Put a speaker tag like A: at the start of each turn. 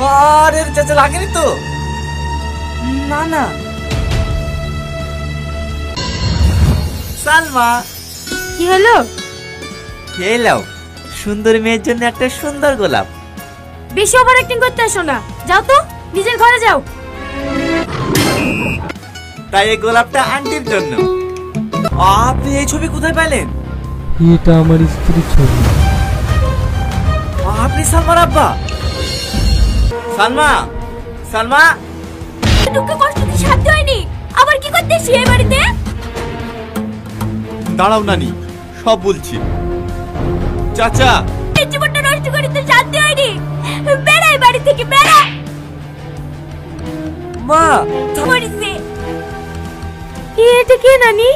A: আরে চাচা লাগেনি তো?
B: না না।
A: সালমা,
C: কি হলো?
A: খেয়ে নাও, সুন্দর মেয়ের জন্য একটা সুন্দর গোলাপ।
C: বেশি ওভার অ্যাক্টিং করতে আসো না, যাও তো নিজের ঘরে যাও।
A: তাই এই গোলাপটা আন্টির জন্য। আপনি এই ছবি কোথায় পেলেন?
D: এটা আমার স্ত্রীর ছবি।
A: আপনি সালমার আব্বা? সালমা, সালমা,
C: দুঃখ কষ্ট কি সাধ্য হয়নি? আবার কি করতে এসে এই বাড়িতে?
A: দাঁড়াও নানি, সব বলছি। চাচা,
C: এই জীবনটা নষ্ট করে তো সাধ্য হয়নি। বেড়াই বাড়ি থেকে, বেড়া।
B: মা,
C: মরিছে। এটা কে নানি?